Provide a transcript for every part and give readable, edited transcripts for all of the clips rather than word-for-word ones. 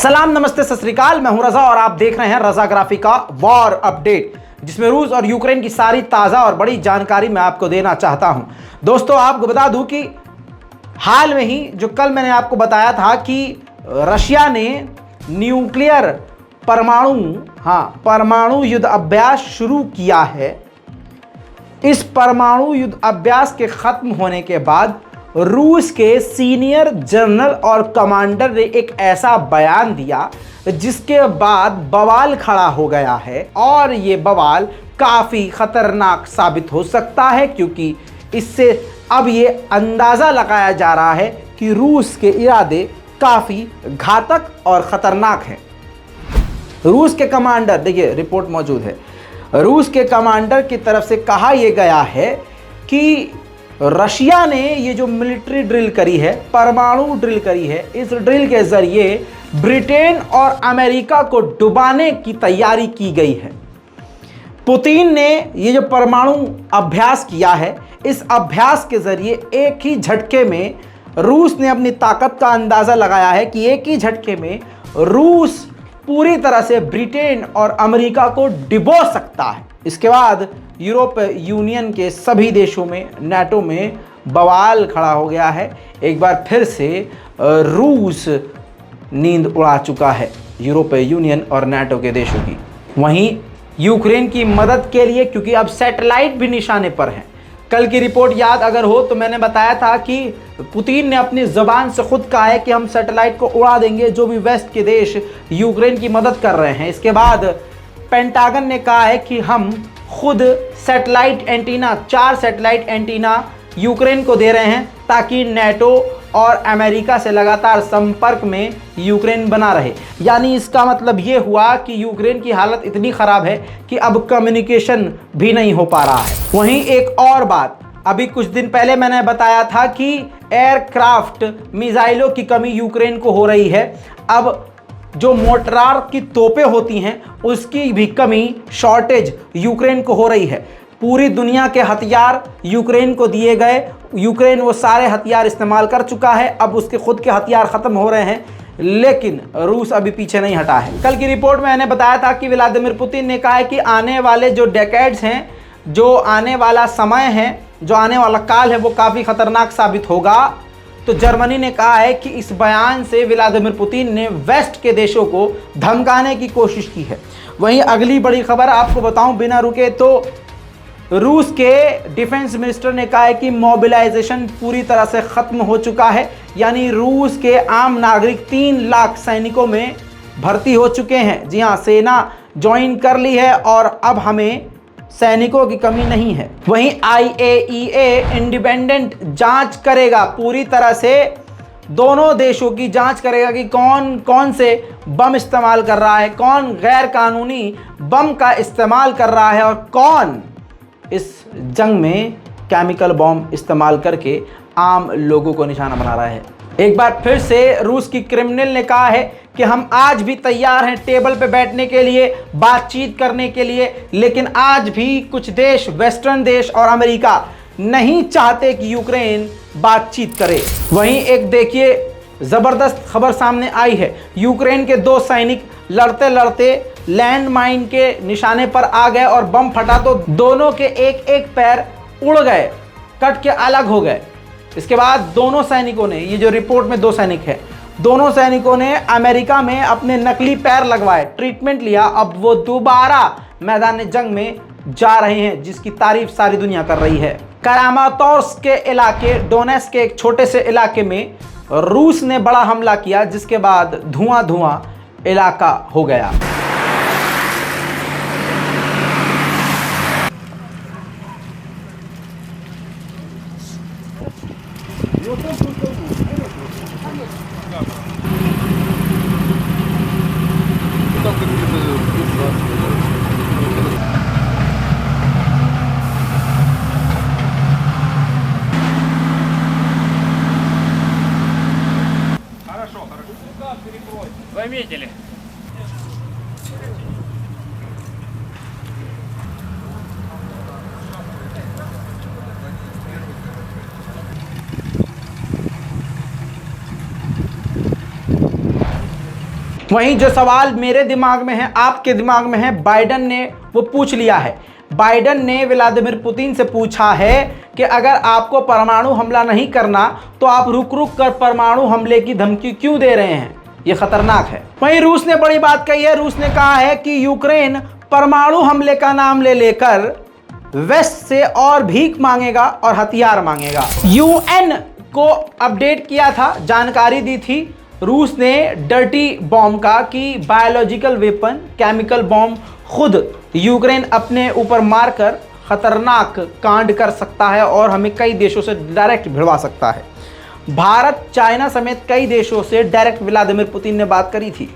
सलाम, नमस्ते, सत श्री अकाल। मैं हूं रजा और आप देख रहे हैं रजाग्राफी का वॉर अपडेट, जिसमें रूस और यूक्रेन की सारी ताज़ा और बड़ी जानकारी मैं आपको देना चाहता हूं। दोस्तों, आपको बता दूं कि हाल में ही जो कल मैंने आपको बताया था कि रशिया ने न्यूक्लियर परमाणु युद्ध अभ्यास शुरू किया है। इस परमाणु युद्ध अभ्यास के खत्म होने के बाद रूस के सीनियर जनरल और कमांडर ने एक ऐसा बयान दिया जिसके बाद बवाल खड़ा हो गया है, और ये बवाल काफ़ी खतरनाक साबित हो सकता है, क्योंकि इससे अब ये अंदाज़ा लगाया जा रहा है कि रूस के इरादे काफ़ी घातक और ख़तरनाक हैं। रूस के कमांडर, देखिए रिपोर्ट मौजूद है, रूस के कमांडर की तरफ से कहा यह गया है कि रशिया ने ये जो मिलिट्री ड्रिल करी है, परमाणु ड्रिल करी है, इस ड्रिल के जरिए ब्रिटेन और अमेरिका को डुबाने की तैयारी की गई है। पुतिन ने ये जो परमाणु अभ्यास किया है, इस अभ्यास के जरिए एक ही झटके में रूस ने अपनी ताकत का अंदाज़ा लगाया है कि एक ही झटके में रूस पूरी तरह से ब्रिटेन और अमेरिका को डिबो सकता है। इसके बाद यूरोप यूनियन के सभी देशों में, नाटो में बवाल खड़ा हो गया है। एक बार फिर से रूस नींद उड़ा चुका है यूरोप यूनियन और नाटो के देशों की। वहीं यूक्रेन की मदद के लिए, क्योंकि अब सैटेलाइट भी निशाने पर हैं। कल की रिपोर्ट याद अगर हो तो मैंने बताया था कि पुतिन ने अपनी ज़बान से खुद कहा है कि हम सैटेलाइट को उड़ा देंगे जो भी वेस्ट के देश यूक्रेन की मदद कर रहे हैं। इसके बाद पेंटागन ने कहा है कि हम खुद satellite antenna, 4 satellite antenna Ukraine को दे रहे हैं, ताकि नाटो और अमेरिका से लगातार संपर्क में यूक्रेन बना रहे। यानी इसका मतलब ये हुआ कि यूक्रेन की हालत इतनी ख़राब है कि अब कम्युनिकेशन भी नहीं हो पा रहा है। वहीं एक और बात, अभी कुछ दिन पहले मैंने बताया था कि एयरक्राफ्ट मिसाइलों की कमी यूक्रेन को हो रही है। अब जो मोर्टार की तोपें होती हैं उसकी भी कमी, शॉर्टेज यूक्रेन को हो रही है। पूरी दुनिया के हथियार यूक्रेन को दिए गए, यूक्रेन वो सारे हथियार इस्तेमाल कर चुका है, अब उसके खुद के हथियार ख़त्म हो रहे हैं, लेकिन रूस अभी पीछे नहीं हटा है। कल की रिपोर्ट में मैंने बताया था कि व्लादिमीर पुतिन ने कहा है कि आने वाले जो डेकेड्स हैं, जो आने वाला समय है, जो आने वाला काल है, वो काफ़ी ख़तरनाक साबित होगा। तो जर्मनी ने कहा है कि इस बयान से व्लादिमीर पुतिन ने वेस्ट के देशों को धमकाने की कोशिश की है। वहीं अगली बड़ी खबर आपको बताऊं बिना रुके, तो रूस के डिफेंस मिनिस्टर ने कहा है कि मोबिलाइजेशन पूरी तरह से ख़त्म हो चुका है। यानी रूस के आम नागरिक 3 लाख सैनिकों में भर्ती हो चुके हैं। जी हाँ, सेना ज्वाइन कर ली है और अब हमें सैनिकों की कमी नहीं है। वहीं IAEA इंडिपेंडेंट जांच करेगा, पूरी तरह से दोनों देशों की जांच करेगा कि कौन कौन से बम इस्तेमाल कर रहा है, कौन गैर कानूनी बम का इस्तेमाल कर रहा है और कौन इस जंग में केमिकल बम इस्तेमाल करके आम लोगों को निशाना बना रहा है। एक बार फिर से रूस की क्रिमिनल ने कहा है कि हम आज भी तैयार हैं टेबल पे बैठने के लिए, बातचीत करने के लिए, लेकिन आज भी कुछ देश, वेस्टर्न देश और अमेरिका नहीं चाहते कि यूक्रेन बातचीत करे। वहीं एक देखिए ज़बरदस्त खबर सामने आई है, यूक्रेन के 2 सैनिक लड़ते लड़ते लैंड माइन के निशाने पर आ गए और बम फटा तो दोनों के एक एक पैर उड़ गए, कट के अलग हो गए। इसके बाद दोनों सैनिकों ने, ये जो रिपोर्ट में 2 सैनिक है, दोनों सैनिकों ने अमेरिका में अपने नकली पैर लगवाए, ट्रीटमेंट लिया। अब वो दोबारा मैदान जंग में जा रहे हैं, जिसकी तारीफ सारी दुनिया कर रही है। करामातोर्स्क के इलाके, डोनेट्स्क के एक छोटे से इलाके में रूस ने बड़ा हमला किया, जिसके बाद धुआं धुआं इलाका हो गया। Заметили. वहीं जो सवाल मेरे दिमाग में है, आपके दिमाग में है, बाइडन ने वो पूछ लिया है। बाइडन ने व्लादिमीर पुतिन से पूछा है कि अगर आपको परमाणु हमला नहीं करना तो आप रुक रुक कर परमाणु हमले की धमकी क्यों दे रहे हैं, ये खतरनाक है। वहीं रूस ने बड़ी बात कही है। रूस ने कहा है कि यूक्रेन परमाणु हमले का नाम ले लेकर वेस्ट से और भीख मांगेगा और हथियार मांगेगा। यूएन को अपडेट किया था, जानकारी दी थी रूस ने डर्टी बॉम्ब का कि बायोलॉजिकल वेपन, केमिकल बॉम्ब खुद यूक्रेन अपने ऊपर मारकर खतरनाक कांड कर सकता है और हमें कई देशों से डायरेक्ट भिड़वा सकता है। भारत, चाइना समेत कई देशों से डायरेक्ट व्लादिमीर पुतिन ने बात करी थी।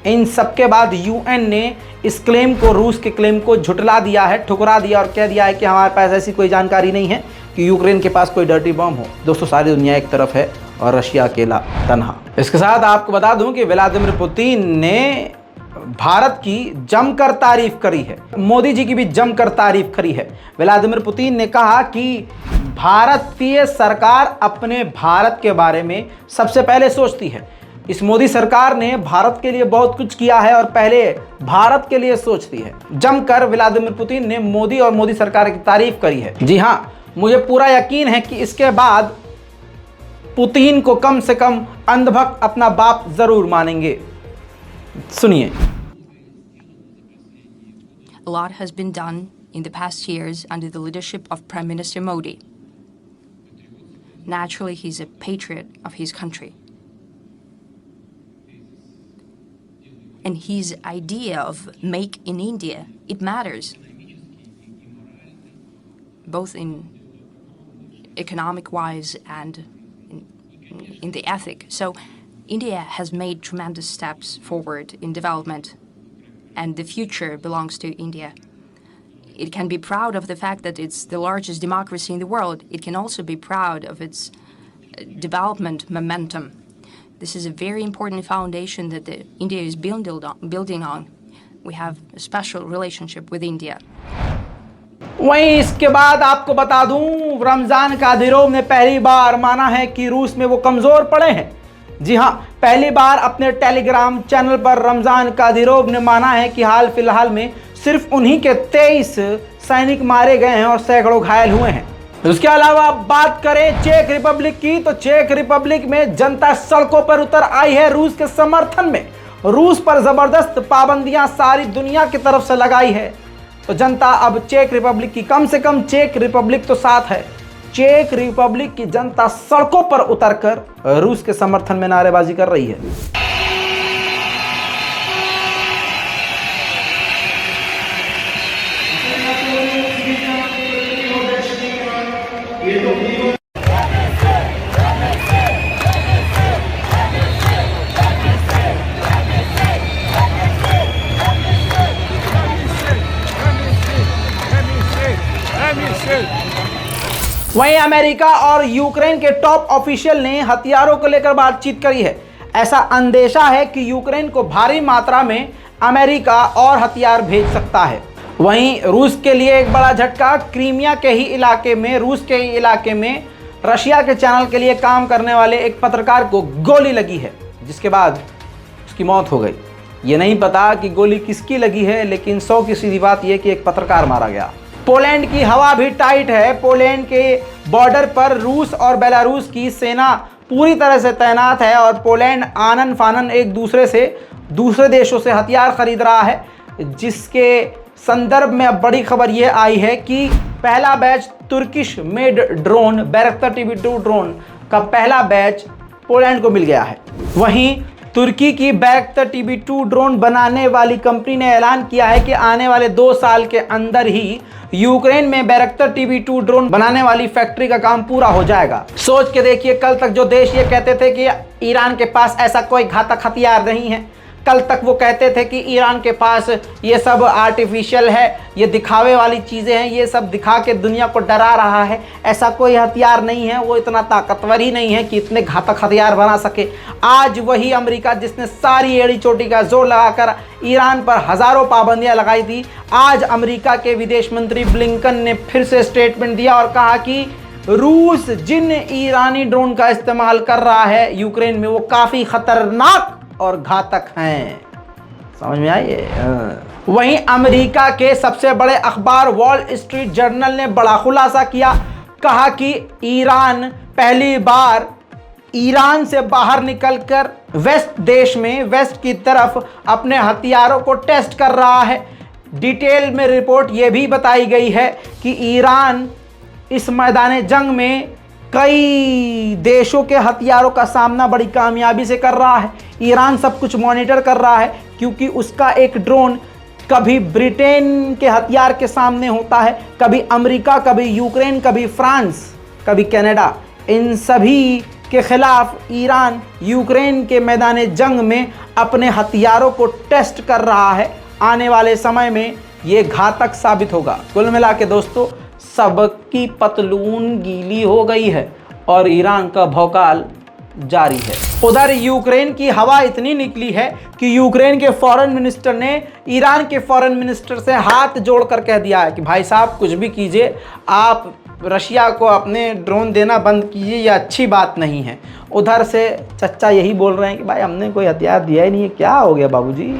इन सबके बाद यूएन ने इस क्लेम को, रूस के क्लेम को झुटला दिया है, ठुकरा दिया और कह दिया है कि हमारे पास ऐसी कोई जानकारी नहीं है कि यूक्रेन के पास कोई डर्टी बम हो। दोस्तों, सारी दुनिया एक तरफ है और रशिया अकेला तन्हा। इसके साथ आपको बता दूं कि व्लादिमीर पुतिन ने भारत की जमकर तारीफ करी है, मोदी जी की भी जमकर तारीफ करी है। व्लादिमीर पुतिन ने कहा कि भारतीय सरकार अपने भारत के बारे में सबसे पहले सोचती है। इस मोदी सरकार ने भारत के लिए बहुत कुछ किया है और पहले भारत के लिए सोचती है। जमकर व्लादिमीर पुतिन ने मोदी और मोदी सरकार की तारीफ करी है। जी हाँ, मुझे पूरा यकीन है कि इसके बाद पुतिन को कम से कम अंधभक्त अपना बाप जरूर मानेंगे। सुनिए। A lot has been done in the past years under the leadership of Prime Minister Modi. Naturally, he's a patriot of his country. And his idea of make in India, it matters. Both in economic-wise and in the ethic. So India has made tremendous steps forward in development, and the future belongs to India. It can be proud of the fact that it's the largest democracy in the world. It can also be proud of its development momentum. This is a very important foundation that India is building on. We have a special relationship with India. वहीं इसके बाद आपको बता दूं, Ramzan Kadyrov ने पहली बार माना है कि रूस में वो कमजोर पड़े हैं। जी हां, पहली बार अपने टेलीग्राम चैनल पर रमजान कादिरोव ने माना है कि हाल फिलहाल में सिर्फ उन्हीं के 23 सैनिक मारे गए हैं और सैकड़ों घायल हुए हैं। उसके अलावा बात करें चेक रिपब्लिक की, तो चेक रिपब्लिक में जनता सड़कों पर उतर आई है रूस के समर्थन में। रूस पर जबरदस्त पाबंदियां सारी दुनिया की तरफ से लगाई है, तो जनता अब चेक रिपब्लिक की, कम से कम चेक रिपब्लिक तो साथ है, चेक रिपब्लिक की जनता सड़कों पर उतरकर रूस के समर्थन में नारेबाजी कर रही है। वहीं अमेरिका और यूक्रेन के टॉप ऑफिशियल ने हथियारों को लेकर बातचीत करी है। ऐसा अंदेशा है कि यूक्रेन को भारी मात्रा में अमेरिका और हथियार भेज सकता है। वहीं रूस के लिए एक बड़ा झटका, क्रीमिया के ही इलाके में, रूस के ही इलाके में रशिया के चैनल के लिए काम करने वाले एक पत्रकार को गोली लगी है, जिसके बाद उसकी मौत हो गई। ये नहीं पता कि गोली किसकी लगी है, लेकिन 100 की सीधी बात यह कि एक पत्रकार मारा गया। पोलैंड की हवा भी टाइट है। पोलैंड के बॉर्डर पर रूस और बेलारूस की सेना पूरी तरह से तैनात है और पोलैंड आनन फानन एक दूसरे से, दूसरे देशों से हथियार खरीद रहा है, जिसके संदर्भ में अब बड़ी खबर यह आई है कि पहला batch Turkish made drone Bayraktar TB2 drone का पहला बैच पोलैंड को मिल गया है। वहीं तुर्की की बैरक्टर TB2 ड्रोन बनाने वाली कंपनी ने ऐलान किया है कि आने वाले 2 साल के अंदर ही यूक्रेन में बैरक्टर TB2 ड्रोन बनाने वाली फैक्ट्री का काम पूरा हो जाएगा। सोच के देखिए, कल तक जो देश ये कहते थे कि ईरान के पास ऐसा कोई घातक हथियार नहीं है, कल तक वो कहते थे कि ईरान के पास ये सब आर्टिफिशियल है, ये दिखावे वाली चीज़ें हैं, ये सब दिखा के दुनिया को डरा रहा है, ऐसा कोई हथियार नहीं है, वो इतना ताकतवर ही नहीं है कि इतने घातक हथियार बना सके। आज वही अमेरिका जिसने सारी एड़ी चोटी का जोर लगाकर ईरान पर हज़ारों पाबंदियां लगाई थी, आज अमेरिका के विदेश मंत्री ब्लिंकन ने फिर से स्टेटमेंट दिया और कहा कि रूस जिन ईरानी ड्रोन का इस्तेमाल कर रहा है यूक्रेन में, वो काफ़ी खतरनाक और घातक हैं। समझ में आई है। वहीं अमेरिका के सबसे बड़े अखबार वॉल स्ट्रीट जर्नल ने बड़ा खुलासा किया, कहा कि ईरान पहली बार ईरान से बाहर निकलकर वेस्ट की तरफ अपने हथियारों को टेस्ट कर रहा है। डिटेल में रिपोर्ट यह भी बताई गई है कि ईरान इस मैदान जंग में कई देशों के हथियारों का सामना बड़ी कामयाबी से कर रहा है। ईरान सब कुछ मॉनिटर कर रहा है क्योंकि उसका एक ड्रोन कभी ब्रिटेन के हथियार के सामने होता है, कभी अमेरिका, कभी यूक्रेन, कभी फ्रांस, कभी कनाडा। इन सभी के खिलाफ ईरान यूक्रेन के मैदान जंग में अपने हथियारों को टेस्ट कर रहा है। आने वाले समय में ये घातक साबित होगा। कुल मिला के दोस्तों, सबकी पतलून गीली हो गई है और ईरान का भौकाल जारी है। उधर यूक्रेन की हवा इतनी निकली है कि यूक्रेन के फॉरेन मिनिस्टर ने ईरान के फॉरेन मिनिस्टर से हाथ जोड़कर कह दिया है कि भाई साहब कुछ भी कीजिए, आप रशिया को अपने ड्रोन देना बंद कीजिए, यह अच्छी बात नहीं है। उधर से चच्चा यही बोल रहे हैं कि भाई हमने कोई हथियार दिया ही नहीं है, क्या हो गया बाबूजी।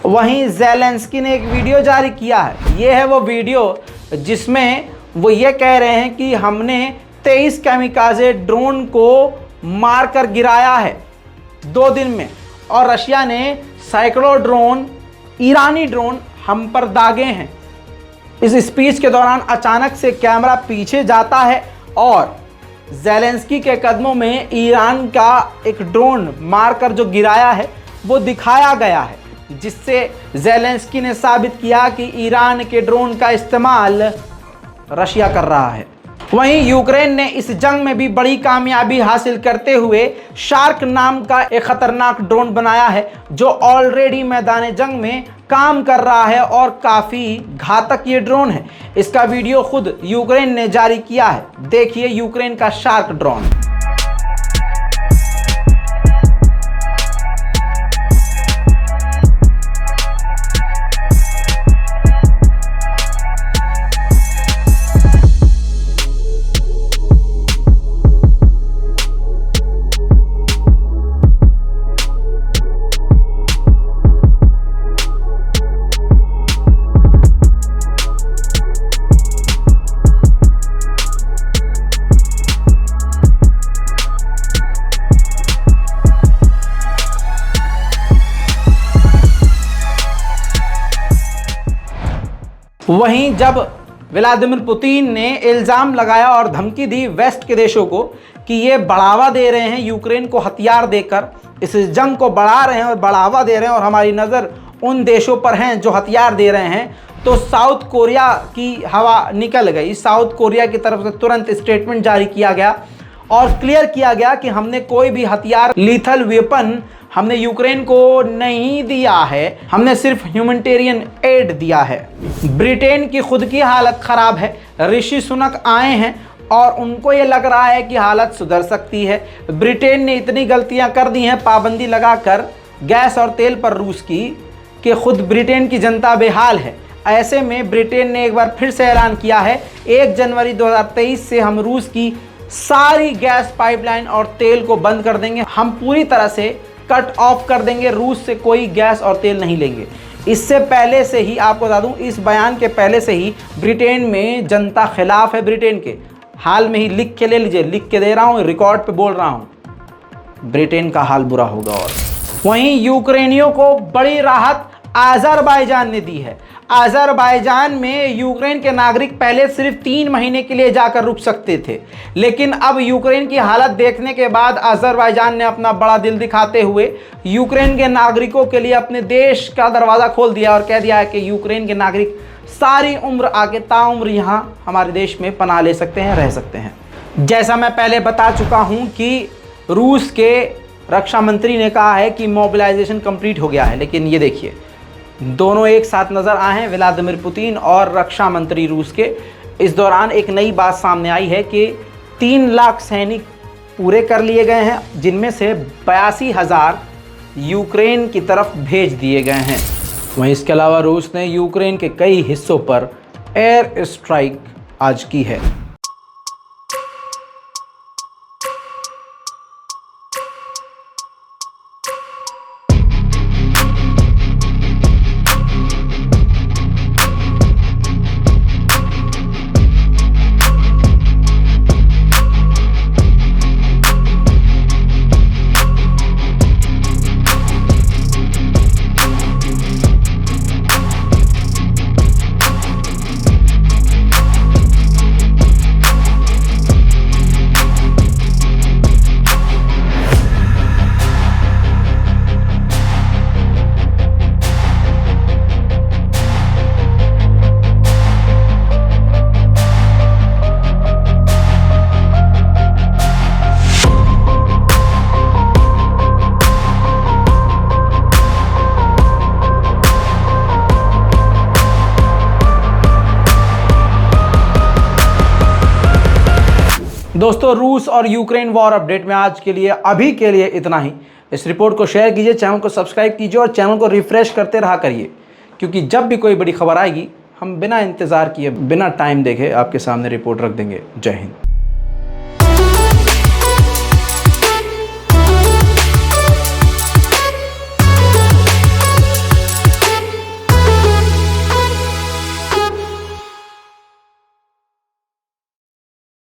वहीं ज़ेलेंस्की ने एक वीडियो जारी किया है। ये है वो वीडियो जिसमें वो ये कह रहे हैं कि हमने 23 कैमिकाज़े ड्रोन को मारकर गिराया है 2 दिन में, और रशिया ने सैकड़ों ड्रोन, ईरानी ड्रोन हम पर दागे हैं। इस स्पीच के दौरान अचानक से कैमरा पीछे जाता है और ज़ेलेंस्की के कदमों में ईरान का एक ड्रोन मारकर जो गिराया है वो दिखाया गया है, जिससे ज़ेलेंस्की ने साबित किया कि ईरान के ड्रोन का इस्तेमाल रशिया कर रहा है। वहीं यूक्रेन ने इस जंग में भी बड़ी कामयाबी हासिल करते हुए शार्क नाम का एक खतरनाक ड्रोन बनाया है, जो ऑलरेडी मैदान जंग में काम कर रहा है और काफ़ी घातक ये ड्रोन है। इसका वीडियो खुद यूक्रेन ने जारी किया है। देखिए यूक्रेन का शार्क ड्रोन। वहीं जब व्लादिमीर पुतिन ने इल्ज़ाम लगाया और धमकी दी वेस्ट के देशों को कि ये बढ़ावा दे रहे हैं यूक्रेन को हथियार देकर, इस जंग को बढ़ा रहे हैं और बढ़ावा दे रहे हैं और हमारी नज़र उन देशों पर हैं जो हथियार दे रहे हैं, तो साउथ कोरिया की हवा निकल गई। साउथ कोरिया की तरफ से तुरंत स्टेटमेंट जारी किया गया और क्लियर किया गया कि हमने कोई भी हथियार, लीथल वेपन हमने यूक्रेन को नहीं दिया है, हमने सिर्फ ह्यूमैनिटेरियन एड दिया है। ब्रिटेन की खुद की हालत ख़राब है। ऋषि सुनक आए हैं और उनको ये लग रहा है कि हालत सुधर सकती है। ब्रिटेन ने इतनी गलतियां कर दी हैं पाबंदी लगाकर गैस और तेल पर रूस की, कि खुद ब्रिटेन की जनता बेहाल है। ऐसे में ब्रिटेन ने एक बार फिर से ऐलान किया है 1 जनवरी 2023 से हम रूस की सारी गैस पाइपलाइन और तेल को बंद कर देंगे। हम पूरी तरह से कट ऑफ कर देंगे, रूस से कोई गैस और तेल नहीं लेंगे। इससे पहले से ही आपको बता दूं, इस बयान के पहले से ही ब्रिटेन में जनता खिलाफ है ब्रिटेन के। हाल में ही लिख के ले लीजिए, लिख के दे रहा हूं, रिकॉर्ड पे बोल रहा हूं, ब्रिटेन का हाल बुरा होगा। और वहीं यूक्रेनियों को बड़ी राहत अज़रबैजान ने दी है। अज़रबैजान में यूक्रेन के नागरिक पहले सिर्फ 3 महीने के लिए जाकर रुक सकते थे, लेकिन अब यूक्रेन की हालत देखने के बाद अज़रबैजान ने अपना बड़ा दिल दिखाते हुए यूक्रेन के नागरिकों के लिए अपने देश का दरवाज़ा खोल दिया और कह दिया है कि यूक्रेन के नागरिक सारी उम्र आगे ताउम्र यहाँ हमारे देश में पनाह ले सकते हैं, रह सकते हैं। जैसा मैं पहले बता चुका हूँ कि रूस के रक्षा मंत्री ने कहा है कि मोबिलाइजेशन कंप्लीट हो गया है, लेकिन ये देखिए दोनों एक साथ नज़र आए हैं, व्लादिमीर पुतिन और रक्षा मंत्री रूस के। इस दौरान एक नई बात सामने आई है कि 3 लाख सैनिक पूरे कर लिए गए हैं, जिनमें से 82,000 यूक्रेन की तरफ भेज दिए गए हैं। वहीं इसके अलावा रूस ने यूक्रेन के कई हिस्सों पर एयर स्ट्राइक आज की है। दोस्तों, रूस और यूक्रेन वॉर अपडेट में आज के लिए अभी के लिए इतना ही। इस रिपोर्ट को शेयर कीजिए, चैनल को सब्सक्राइब कीजिए और चैनल को रिफ्रेश करते रहा करिए, क्योंकि जब भी कोई बड़ी खबर आएगी हम बिना इंतज़ार किए, बिना टाइम देखे आपके सामने रिपोर्ट रख देंगे। जय हिंद।